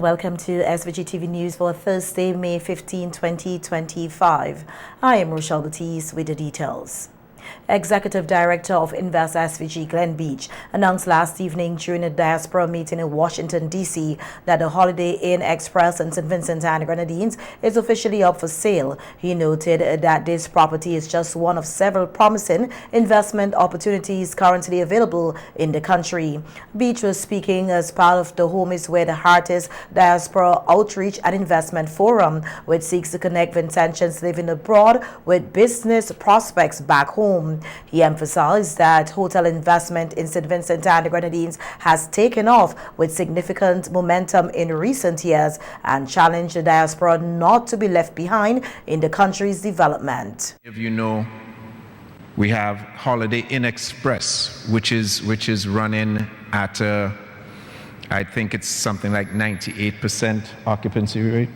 welcome to SVG-TV News for Thursday, May 15, 2025. I am Rochelle Batiste with the details. Executive Director of Invest SVG Glenn Beach announced last evening during a diaspora meeting in Washington, D.C. that the Holiday Inn Express in St. Vincent and the Grenadines is officially up for sale. He noted that this property is just one of several promising investment opportunities currently available in the country. Beach was speaking as part of the Home is Where the Heart Is Diaspora Outreach and Investment Forum, which seeks to connect Vincentians living abroad with business prospects back home. He emphasized that hotel investment in St. Vincent and the Grenadines has taken off with significant momentum in recent years and challenged the diaspora not to be left behind in the country's development. If you know, we have Holiday Inn Express, which is running at I think it's something like 98% occupancy rate,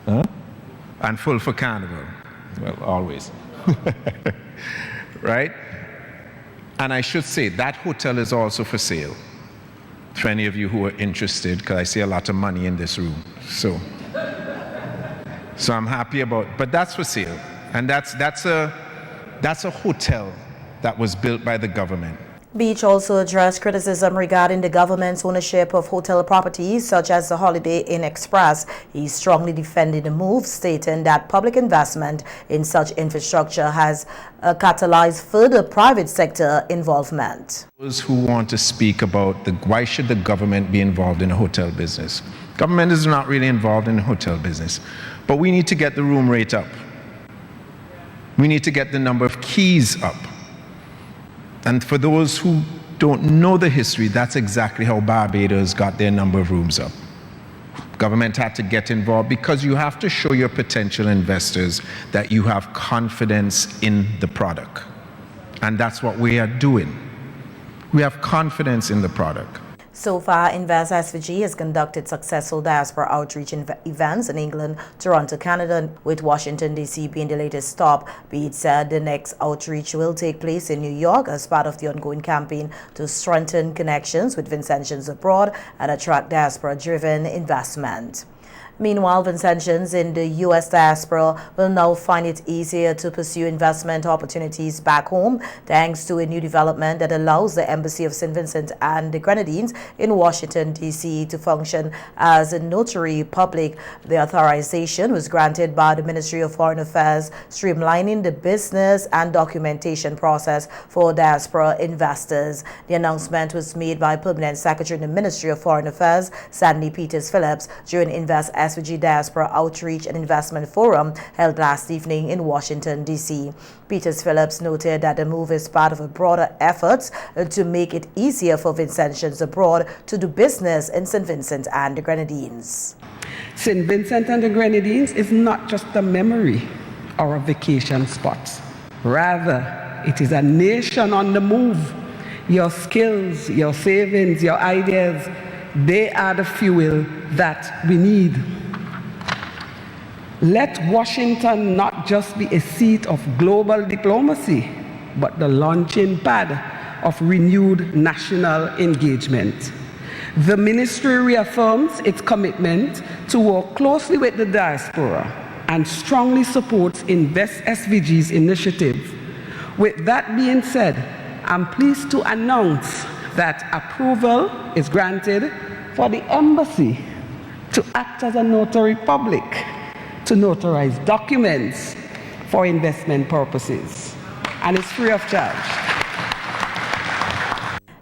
and full for Carnival. Well, always. Right? And I should say that hotel is also for sale for any of you who are interested, because I see a lot of money in this room. So I'm happy but that's for sale. And that's a hotel that was built by the government. Beach also addressed criticism regarding the government's ownership of hotel properties such as the Holiday Inn Express. He strongly defended the move, stating that public investment in such infrastructure has catalyzed further private sector involvement. Those who want to speak about why should the government be involved in a hotel business? Government is not really involved in the hotel business, but we need to get the room rate up. We need to get the number of keys up. And for those who don't know the history, that's exactly how Barbados got their number of rooms up. Government had to get involved because you have to show your potential investors that you have confidence in the product. And that's what we are doing. We have confidence in the product. So far, Invest SVG has conducted successful diaspora outreach events in England, Toronto, Canada, with Washington, D.C. being the latest stop. Beach said the next outreach will take place in New York as part of the ongoing campaign to strengthen connections with Vincentians abroad and attract diaspora-driven investment. Meanwhile, Vincentians in the U.S. diaspora will now find it easier to pursue investment opportunities back home thanks to a new development that allows the Embassy of St. Vincent and the Grenadines in Washington, D.C. to function as a notary public. The authorization was granted by the Ministry of Foreign Affairs, streamlining the business and documentation process for diaspora investors. The announcement was made by Permanent Secretary in the Ministry of Foreign Affairs, Sandy Peters-Phillips, during Invest SVG Diaspora Outreach and Investment Forum held last evening in Washington, D.C. Peters-Phillips noted that the move is part of a broader effort to make it easier for Vincentians abroad to do business in St. Vincent and the Grenadines. St. Vincent and the Grenadines is not just a memory or a vacation spot. Rather, it is a nation on the move. Your skills, your savings, your ideas, they are the fuel that we need. Let Washington not just be a seat of global diplomacy, but the launching pad of renewed national engagement. The ministry reaffirms its commitment to work closely with the diaspora and strongly supports Invest SVG's initiative. With that being said, I'm pleased to announce that approval is granted for the embassy to act as a notary public to notarize documents for investment purposes, and it's free of charge.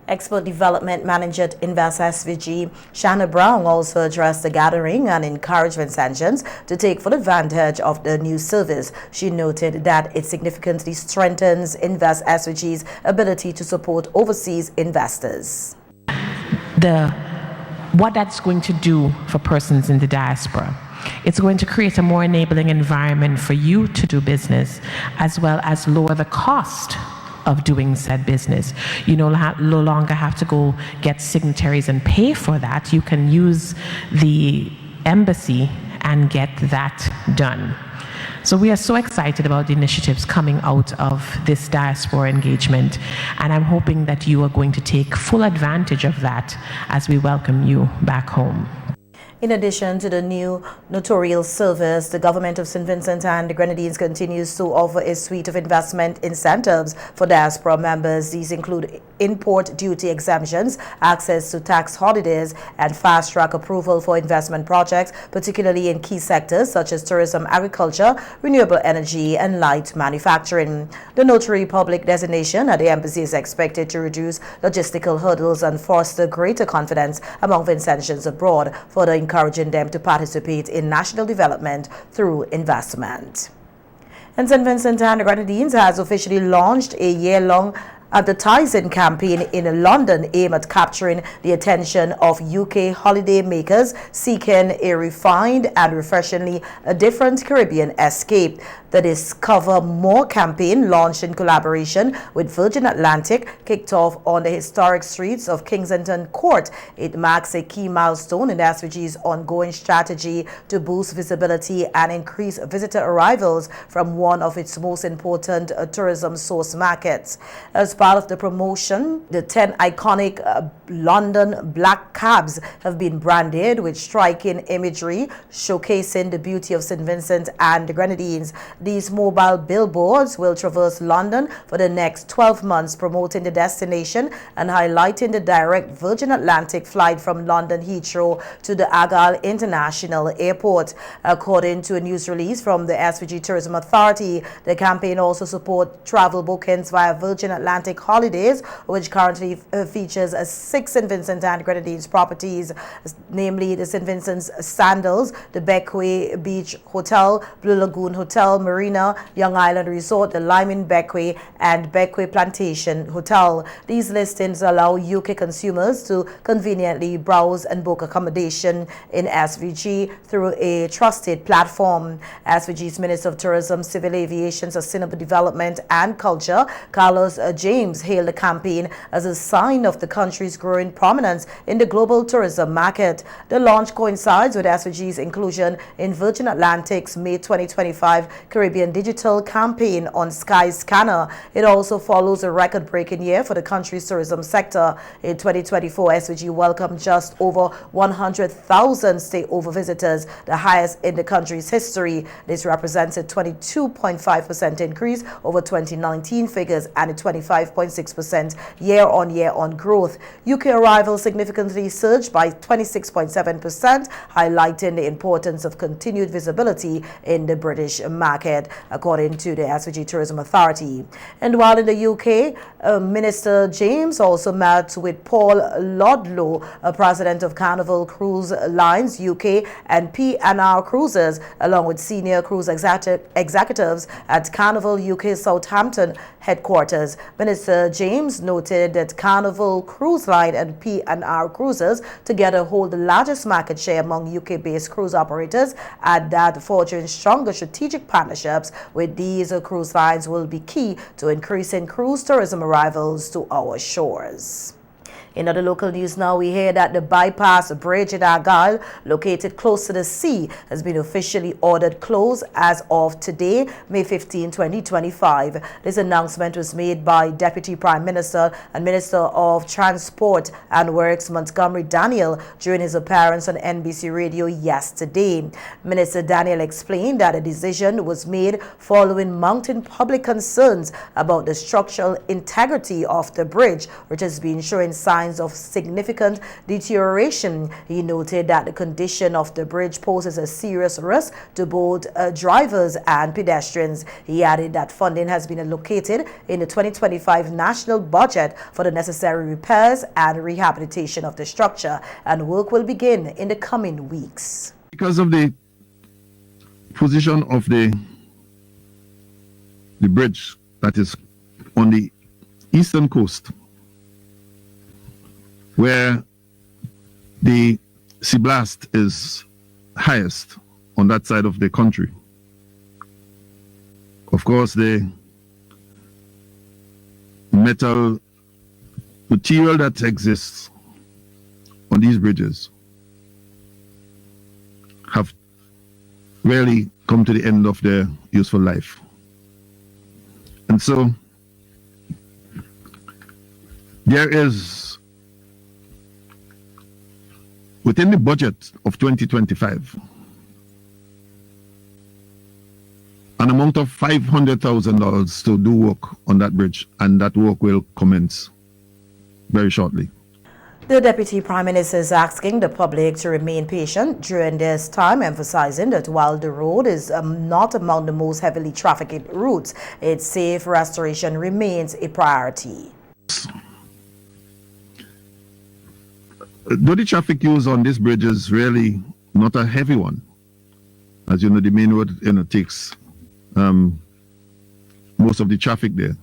Export Development Manager at Invest SVG, Shanna Brown, also addressed the gathering and encouraged Vincentians to take full advantage of the new service. She noted that it significantly strengthens Invest SVG's ability to support overseas investors. What that's going to do for persons in the diaspora, it's going to create a more enabling environment for you to do business, as well as lower the cost of doing said business. You no longer have to go get signatories and pay for that. You can use the embassy and get that done. So we are so excited about the initiatives coming out of this diaspora engagement, and I'm hoping that you are going to take full advantage of that as we welcome you back home. In addition to the new notarial service, the government of St. Vincent and the Grenadines continues to offer a suite of investment incentives for diaspora members. These include import duty exemptions, access to tax holidays, and fast-track approval for investment projects, particularly in key sectors such as tourism, agriculture, renewable energy, and light manufacturing. The notary public designation at the embassy is expected to reduce logistical hurdles and foster greater confidence among Vincentians abroad, further encouraging them to participate in national development through investment. And St. Vincent and the Grenadines has officially launched a year-long advertising campaign in London aimed at capturing the attention of UK holiday makers seeking a refined and refreshingly different Caribbean escape. The Discover More campaign, launched in collaboration with Virgin Atlantic, kicked off on the historic streets of Kensington Court. It marks a key milestone in SVG's ongoing strategy to boost visibility and increase visitor arrivals from one of its most important tourism source markets. As part of the promotion, the 10 iconic London black cabs have been branded with striking imagery showcasing the beauty of St. Vincent and the Grenadines. These mobile billboards will traverse London for the next 12 months, promoting the destination and highlighting the direct Virgin Atlantic flight from London Heathrow to the Argyle International Airport. According to a news release from the SVG Tourism Authority, the campaign also supports travel bookings via Virgin Atlantic Holidays, which currently features 6 St. Vincent and Grenadines properties, namely the St. Vincent's Sandals, the Beckway Beach Hotel, Blue Lagoon Hotel, Marina, Young Island Resort, the Lyman Beckway, and Beckway Plantation Hotel. These listings allow UK consumers to conveniently browse and book accommodation in SVG through a trusted platform. SVG's Minister of Tourism, Civil Aviation, Sustainable Development and Culture, Carlos James, hailed the campaign as a sign of the country's growing prominence in the global tourism market. The launch coincides with SVG's inclusion in Virgin Atlantic's May 2025 Caribbean Digital Campaign on Sky Scanner. It also follows a record-breaking year for the country's tourism sector. In 2024, SVG welcomed just over 100,000 stay-over visitors, the highest in the country's history. This represents a 22.5% increase over 2019 figures and a 25.6% year-on-year growth. UK arrivals significantly surged by 26.7%, highlighting the importance of continued visibility in the British market, according to the SVG Tourism Authority. And while in the UK, Minister James also met with Paul Ludlow, President of Carnival Cruise Lines UK and P&R Cruises, along with senior cruise executives at Carnival UK Southampton headquarters. Minister James noted that Carnival Cruise Line and P&R Cruises together hold the largest market share among UK-based cruise operators, and that forging stronger strategic partnerships with these cruise lines will be key to increasing cruise tourism arrivals to our shores. In other local news now, we hear that the bypass bridge in Argyle, located close to the sea, has been officially ordered closed as of today, May 15, 2025. This announcement was made by Deputy Prime Minister and Minister of Transport and Works Montgomery Daniel during his appearance on NBC Radio yesterday. Minister Daniel explained that a decision was made following mounting public concerns about the structural integrity of the bridge, which has been showing signs of significant deterioration. He noted that the condition of the bridge poses a serious risk to both drivers and pedestrians. He added that funding has been allocated in the 2025 national budget for the necessary repairs and rehabilitation of the structure, and work will begin in the coming weeks. Because of the position of the bridge that is on the eastern coast, where the sea blast is highest on that side of the country. Of course, the metal material that exists on these bridges have really come to the end of their useful life. And so there is within the budget of 2025, an amount of $500,000 to do work on that bridge, and that work will commence very shortly. The Deputy Prime Minister is asking the public to remain patient during this time, emphasizing that while the road is not among the most heavily trafficked routes, its safe restoration remains a priority. Though the traffic use on this bridge is really not a heavy one, as you know, the main road takes most of the traffic there,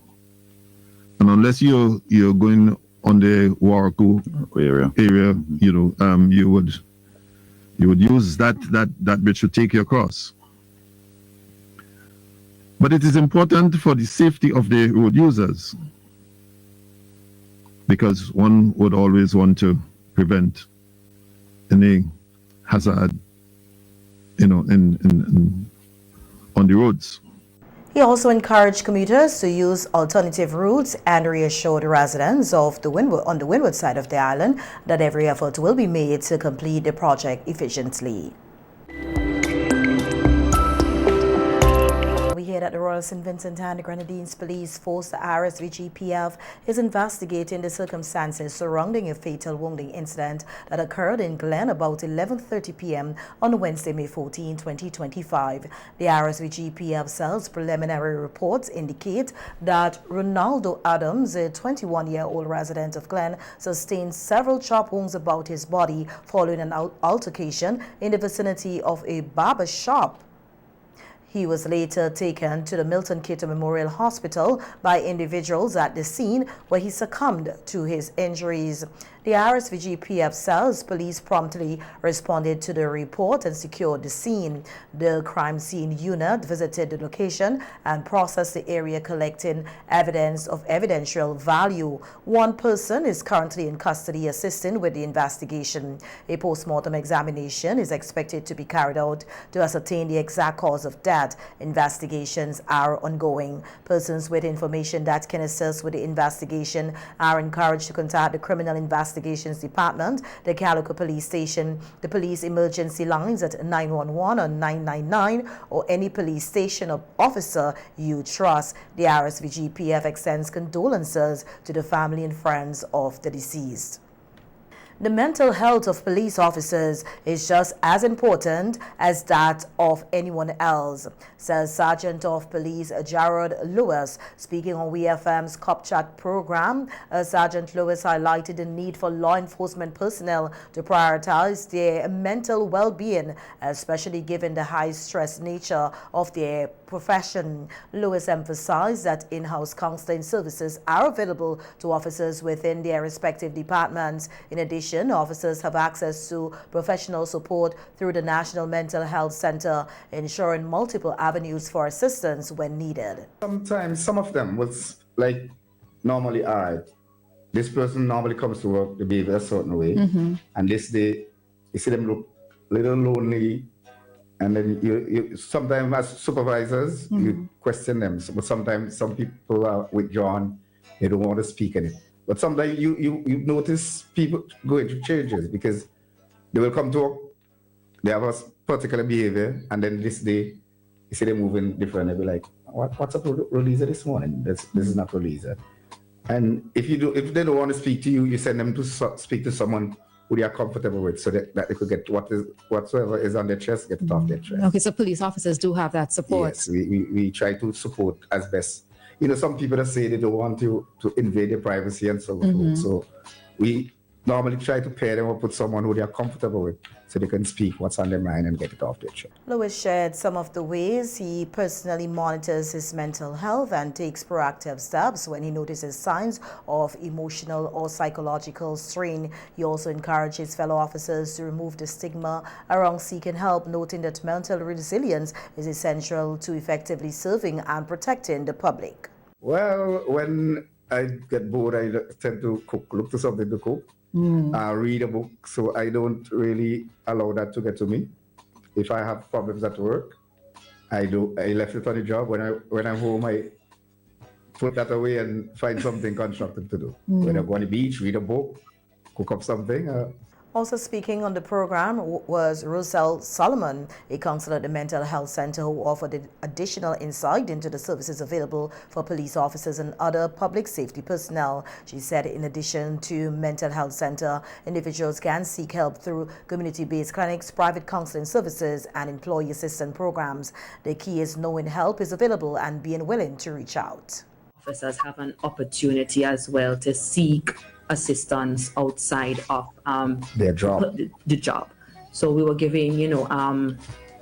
and unless you're going on the Waraku area, you would use that bridge to take you across. But it is important for the safety of the road users, because one would always want to prevent any hazard, on the roads. He also encouraged commuters to use alternative routes and reassured residents on the windward side of the island that every effort will be made to complete the project efficiently. We hear that the Royal St. Vincent and the Grenadines Police Force, the SVG-TV, is investigating the circumstances surrounding a fatal wounding incident that occurred in Glen about 11:30 p.m. on Wednesday, May 14, 2025. The SVG-TV cell's preliminary reports indicate that Ronaldo Adams, a 21-year-old resident of Glen, sustained several sharp wounds about his body following an altercation in the vicinity of a barber shop. He was later taken to the Milton Keto Memorial Hospital by individuals at the scene, where he succumbed to his injuries. The SVG-TV cells police promptly responded to the report and secured the scene. The crime scene unit visited the location and processed the area, collecting evidence of evidential value. One person is currently in custody assisting with the investigation. A post-mortem examination is expected to be carried out to ascertain the exact cause of death. Investigations are ongoing. Persons with information that can assist with the investigation are encouraged to contact the Criminal Investigations Department, the Calico Police Station, the police emergency lines at 911 or 999, or any police station or officer you trust. The SVG-TV extends condolences to the family and friends of the deceased. The mental health of police officers is just as important as that of anyone else, says Sergeant of Police Jared Lewis. Speaking on WFM's Cophat Program, Sergeant Lewis highlighted the need for law enforcement personnel to prioritize their mental well-being, especially given the high-stress nature of their profession. Lewis emphasized that in-house counseling services are available to officers within their respective departments. In addition, officers have access to professional support through the National Mental Health Center, ensuring multiple avenues for assistance when needed. Sometimes some of them was like normally, all right, this person normally comes to work, they behave a certain way, and this day you see them look a little lonely, and then you sometimes as supervisors you question them, but sometimes some people are withdrawn, they don't want to speak in it. But sometimes you notice people going through changes, because they will come to work, they have a particular behavior, and then this day you see them moving different. They'll be like, what's up with Rolisa this morning? This is not Rolisa. And if they don't want to speak to you, you send them to speak to someone who they are comfortable with, so that they could get whatsoever is on their chest, get it off their chest. Okay, so police officers do have that support. Yes, we try to support as best. Some people that say they don't want to invade their privacy and so forth. So we normally try to pair them up with someone who they are comfortable with, so they can speak what's on their mind and get it off their chest. Lewis shared some of the ways he personally monitors his mental health and takes proactive steps when he notices signs of emotional or psychological strain. He also encouraged his fellow officers to remove the stigma around seeking help, noting that mental resilience is essential to effectively serving and protecting the public. Well, when I get bored, I tend to look to something to cook. Read a book, so I don't really allow that to get to me. If I have problems at work, I left it on the job. When I'm home, I put that away and find something constructive to do. When I go on the beach, read a book, cook up something. Also speaking on the program was Roselle Solomon, a counselor at the Mental Health Center, who offered additional insight into the services available for police officers and other public safety personnel. She said in addition to Mental Health Center, individuals can seek help through community-based clinics, private counseling services, and employee assistance programs. The key is knowing help is available and being willing to reach out. Officers have an opportunity as well to seek assistance outside of Their job. the job. So we were giving,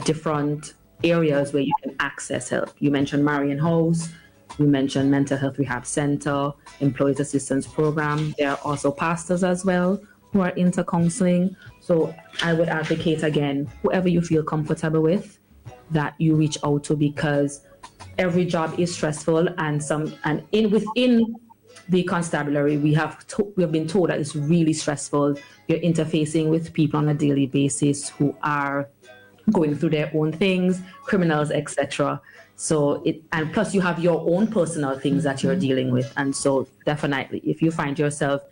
different areas where you can access help. You mentioned Marion House, you mentioned Mental Health Rehab Center, Employees Assistance Program. There are also pastors as well who are into counseling. So I would advocate again, whoever you feel comfortable with, that you reach out to, because every job is stressful, and within the constabulary, we have been told that it's really stressful. You're interfacing with people on a daily basis who are going through their own things, criminals, etc. And plus you have your own personal things that you're dealing with. And so definitely, if you find yourself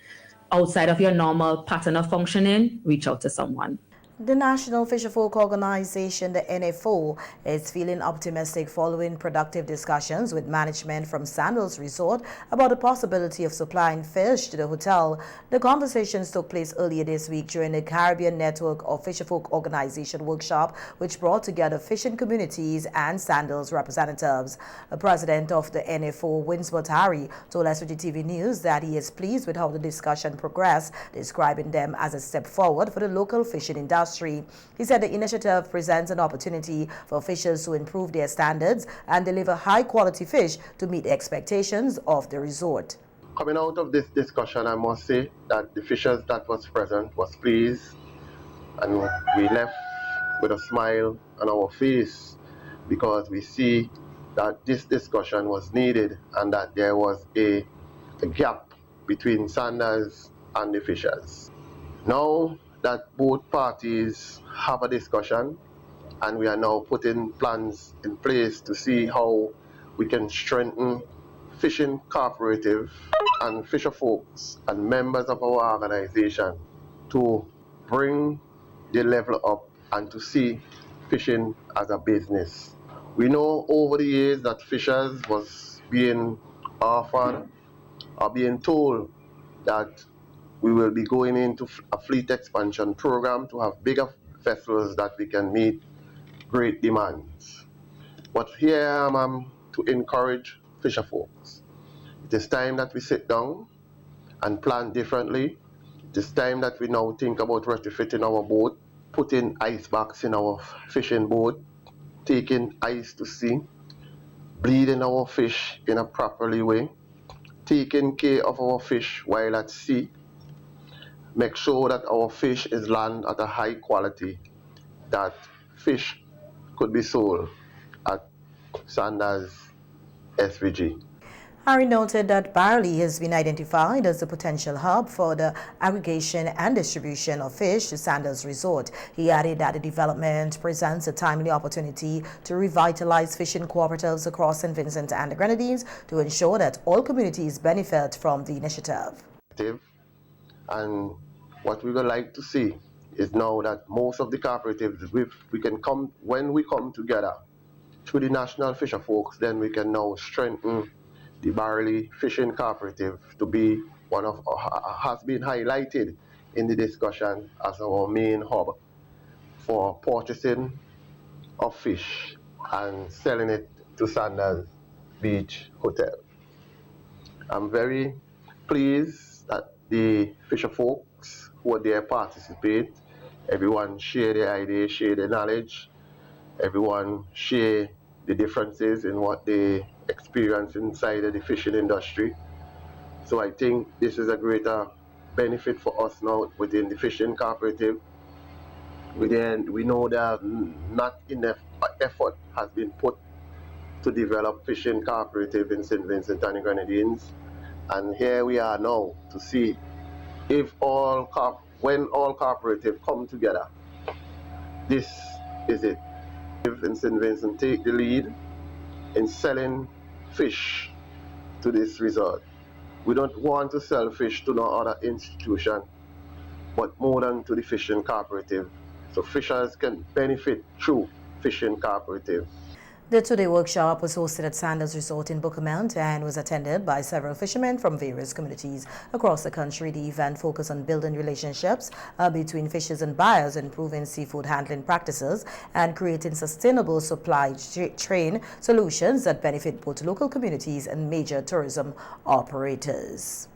outside of your normal pattern of functioning, reach out to someone. The National Fisherfolk Organization, the NFO, is feeling optimistic following productive discussions with management from Sandals Resort about the possibility of supplying fish to the hotel. The conversations took place earlier this week during the Caribbean Network of Fisherfolk Organization workshop, which brought together fishing communities and Sandals representatives. The president of the NFO, Winsworth Harry, told SVG-TV News that he is pleased with how the discussion progressed, describing them as a step forward for the local fishing industry. He said the initiative presents an opportunity for fishers to improve their standards and deliver high-quality fish to meet the expectations of the resort. Coming out of this discussion, I must say that the fishers that was present was pleased, and we left with a smile on our face, because we see that this discussion was needed and that there was a gap between Sandals and the fishers. Now that both parties have a discussion, and we are now putting plans in place to see how we can strengthen fishing cooperative and fisher folks and members of our organization to bring the level up and to see fishing as a business. We know over the years that fishers was being offered or being told that we will be going into a fleet expansion program to have bigger vessels that we can meet great demands. But here I am to encourage fisher folks. It is time that we sit down and plan differently. It is time that we now think about retrofitting our boat, putting ice bags in our fishing boat, taking ice to sea, bleeding our fish in a properly way, taking care of our fish while at sea, make sure that our fish is land at a high quality, that fish could be sold at Sandals SVG. Harry noted that Barley has been identified as a potential hub for the aggregation and distribution of fish to Sandals Resort. He added that the development presents a timely opportunity to revitalize fishing cooperatives across St. Vincent and the Grenadines to ensure that all communities benefit from the initiative. And what we would like to see is now that most of the cooperatives, when we come together through the National Fisher Folks, then we can now strengthen the Barley Fishing Cooperative to be one of, has been highlighted in the discussion as our main hub for purchasing of fish and selling it to Sandals Beach Hotel. I'm very pleased that the fisher folks who are there participate. Everyone share their ideas, share their knowledge. Everyone share the differences in what they experience inside of the fishing industry. So I think this is a greater benefit for us now within the fishing cooperative. We know that not enough effort has been put to develop fishing cooperative in St. Vincent and the Grenadines. And here we are now to see if when all cooperatives come together, this is it. If in St. Vincent take the lead in selling fish to this resort. We don't want to sell fish to no other institution. but more than to the fishing cooperative. So fishers can benefit through fishing cooperative. The two-day workshop was hosted at Sandals Resort in Buckermount and was attended by several fishermen from various communities across the country. The event focused on building relationships between fishers and buyers, improving seafood handling practices, and creating sustainable supply chain solutions that benefit both local communities and major tourism operators.